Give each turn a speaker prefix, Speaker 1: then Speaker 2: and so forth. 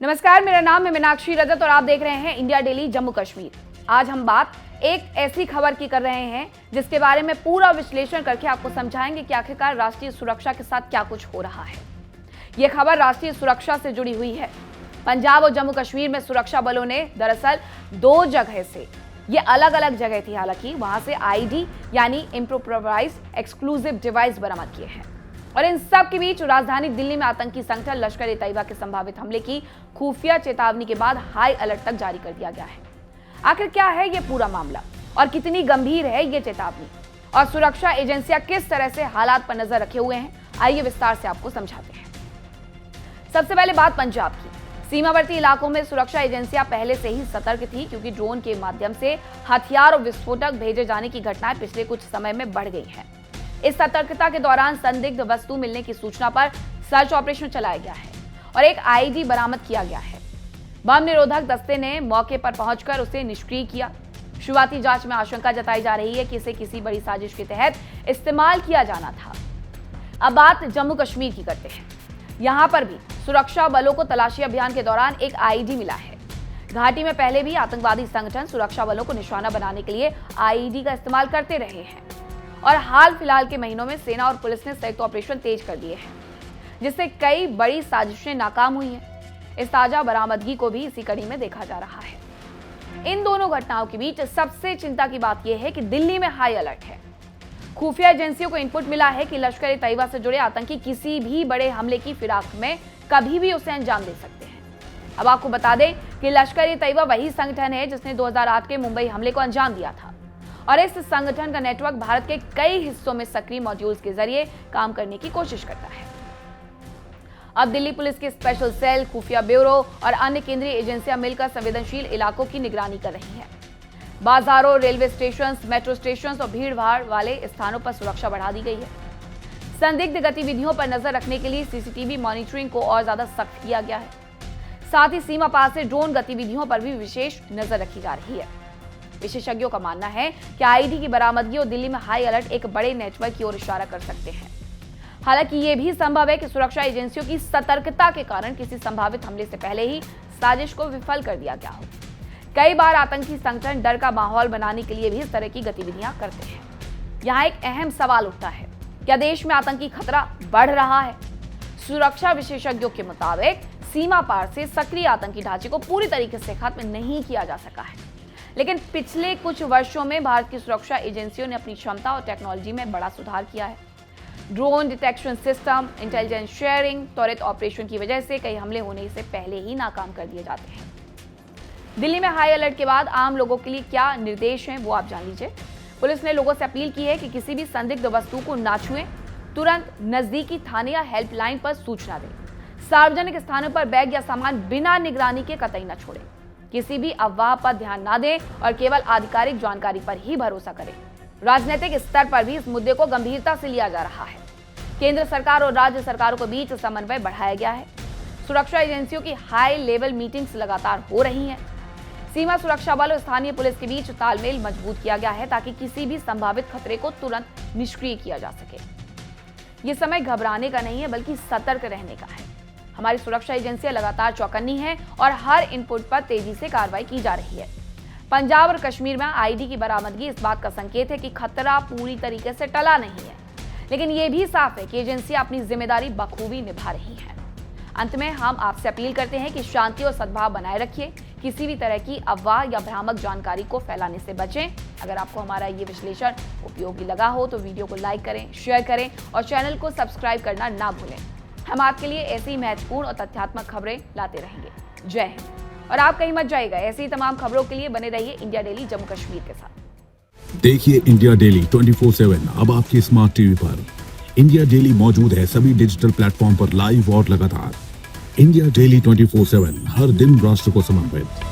Speaker 1: नमस्कार, मेरा नाम है मीनाक्षी रजत और आप देख रहे हैं इंडिया डेली जम्मू कश्मीर। आज हम बात एक ऐसी खबर की कर रहे हैं जिसके बारे में पूरा विश्लेषण करके आपको समझाएंगे कि आखिरकार राष्ट्रीय सुरक्षा के साथ क्या कुछ हो रहा है। यह खबर राष्ट्रीय सुरक्षा से जुड़ी हुई है। पंजाब और जम्मू कश्मीर में सुरक्षा बलों ने दरअसल दो जगह से, ये अलग अलग जगह थी हालांकि, वहां से आईडी यानी इम्प्रोवाइज्ड एक्सप्लोजिव डिवाइस बरामद किए हैं। और इन सब के बीच राजधानी दिल्ली में आतंकी संगठन लश्कर ए तैयबा के संभावित हमले की खुफिया चेतावनी के बाद हाई अलर्ट तक जारी कर दिया गया है। आखिर क्या है ये पूरा मामला और कितनी गंभीर है ये चेतावनी, और सुरक्षा एजेंसियां किस तरह से हालात पर नजर रखे हुए हैं, आइए विस्तार से आपको समझाते हैं। सबसे पहले बात पंजाब की। सीमावर्ती इलाकों में सुरक्षा एजेंसियां पहले से ही सतर्क थी क्योंकि ड्रोन के माध्यम से हथियार और विस्फोटक भेजे जाने की घटनाएं पिछले कुछ समय में बढ़ गई हैं। इस सतर्कता के दौरान संदिग्ध वस्तु मिलने की सूचना पर सर्च ऑपरेशन चलाया गया है और एक आईडी बरामद किया गया है। बम निरोधक दस्ते ने मौके पर पहुंचकर उसे निष्क्रिय किया। शुरुआती जांच में आशंका जताई जा रही है कि इसे किसी बड़ी साजिश के तहत इस्तेमाल किया जाना था। अब बात जम्मू कश्मीर की करते हैं। यहां पर भी सुरक्षा बलों को तलाशी अभियान के दौरान एक आईडी मिला है। घाटी में पहले भी आतंकवादी संगठन सुरक्षा बलों को निशाना बनाने के लिए आईडी का इस्तेमाल करते रहे हैं और हाल फिलहाल के महीनों में सेना और पुलिस ने संयुक्त ऑपरेशन तेज कर दिए हैं, जिससे कई बड़ी साजिशें नाकाम हुई हैं। इस ताजा बरामदगी को भी इसी कड़ी में देखा जा रहा है। इन दोनों घटनाओं के बीच सबसे चिंता की बात यह है कि दिल्ली में हाई अलर्ट है। खुफिया एजेंसियों को इनपुट मिला है कि लश्कर ए तैयबा से जुड़े आतंकी किसी भी बड़े हमले की फिराक में कभी भी उसे अंजाम दे सकते हैं। अब आपको बता दें कि लश्कर ए तैयबा वही संगठन है जिसने 2008 के मुंबई हमले को अंजाम दिया था और इस संगठन का नेटवर्क भारत के कई हिस्सों में सक्रिय मॉड्यूल्स के जरिए काम करने की कोशिश करता है। अब दिल्ली पुलिस के स्पेशल सेल, खुफिया ब्यूरो और अन्य केंद्रीय एजेंसियां मिलकर संवेदनशील इलाकों की निगरानी कर रही हैं। बाजारों, रेलवे स्टेशन, मेट्रो स्टेशन और भीड़-भाड़ वाले स्थानों पर सुरक्षा बढ़ा दी गई है। संदिग्ध गतिविधियों पर नजर रखने के लिए सीसीटीवी मॉनिटरिंग को और ज्यादा सख्त किया गया है। साथ ही सीमा पार से ड्रोन गतिविधियों पर भी विशेष नजर रखी जा रही है। विशेषज्ञों का मानना है कि आईडी की बरामदगी और दिल्ली में हाई अलर्ट एक बड़े नेटवर्क की ओर इशारा कर सकते हैं। हालांकि यह भी संभव है कि सुरक्षा एजेंसियों की सतर्कता के कारण किसी संभावित हमले से पहले ही साजिश को विफल कर दिया गया हो। कई बार आतंकी संगठन डर का माहौल बनाने के लिए भी इस तरह की गतिविधियां करते हैं। यहाँ एक अहम सवाल उठता है, क्या देश में आतंकी खतरा बढ़ रहा है? सुरक्षा विशेषज्ञों के मुताबिक सीमा पार से सक्रिय आतंकी ढांचे को पूरी तरीके से खत्म नहीं किया जा सका है, लेकिन पिछले कुछ वर्षों में भारत की सुरक्षा एजेंसियों ने अपनी क्षमता और टेक्नोलॉजी में बड़ा सुधार किया है। Drone detection system, intelligence sharing, त्वरित ऑपरेशन की वजह से कई हमले होने से पहले ही नाकाम कर दिए जाते हैं। दिल्ली में हाई अलर्ट के बाद आम लोगों के लिए क्या निर्देश हैं वो आप जान लीजिए। पुलिस ने लोगों से अपील की है कि किसी भी संदिग्ध वस्तु को ना छुएं, तुरंत नजदीकी थाने या हेल्पलाइन पर सूचना दें। सार्वजनिक स्थानों पर बैग या सामान बिना निगरानी के कतई न छोड़ें। किसी भी अफवाह पर ध्यान ना दें और केवल आधिकारिक जानकारी पर ही भरोसा करें। राजनीतिक स्तर पर भी इस मुद्दे को गंभीरता से लिया जा रहा है। केंद्र सरकार और राज्य सरकारों के बीच समन्वय बढ़ाया गया है। सुरक्षा एजेंसियों की हाई लेवल मीटिंग्स लगातार हो रही हैं। सीमा सुरक्षा बल और स्थानीय पुलिस के बीच तालमेल मजबूत किया गया है ताकि किसी भी संभावित खतरे को तुरंत निष्क्रिय किया जा सके। ये समय घबराने का नहीं है बल्कि सतर्क रहने का है। हमारी सुरक्षा एजेंसियां लगातार चौकन्नी हैं और हर इनपुट पर तेजी से कार्रवाई की जा रही है। पंजाब और कश्मीर में आईडी की बरामदगी इस बात का संकेत है कि खतरा पूरी तरीके से टला नहीं है, लेकिन यह भी साफ है कि एजेंसियां अपनी जिम्मेदारी बखूबी निभा रही हैं। अंत में हम आपसे अपील करते हैं कि शांति और सद्भाव बनाए रखिए। किसी भी तरह की अफवाह या भ्रामक जानकारी को फैलाने से बचें। अगर आपको हमारा ये विश्लेषण उपयोगी लगा हो तो वीडियो को लाइक करें, शेयर करें और चैनल को सब्सक्राइब करना ना भूलें। हम आपके लिए ऐसी महत्वपूर्ण और तथ्यात्मक खबरें लाते रहेंगे। जय हिंद। और आप कहीं मत जाइएगा, ऐसी तमाम खबरों के लिए बने रहिए इंडिया डेली जम्मू कश्मीर के साथ।
Speaker 2: देखिए इंडिया डेली 24/7 अब आपकी स्मार्ट टीवी पर। इंडिया डेली मौजूद है सभी डिजिटल प्लेटफॉर्म पर लाइव और लगातार। इंडिया डेली 24/7 हर दिन राष्ट्र को समर्पित।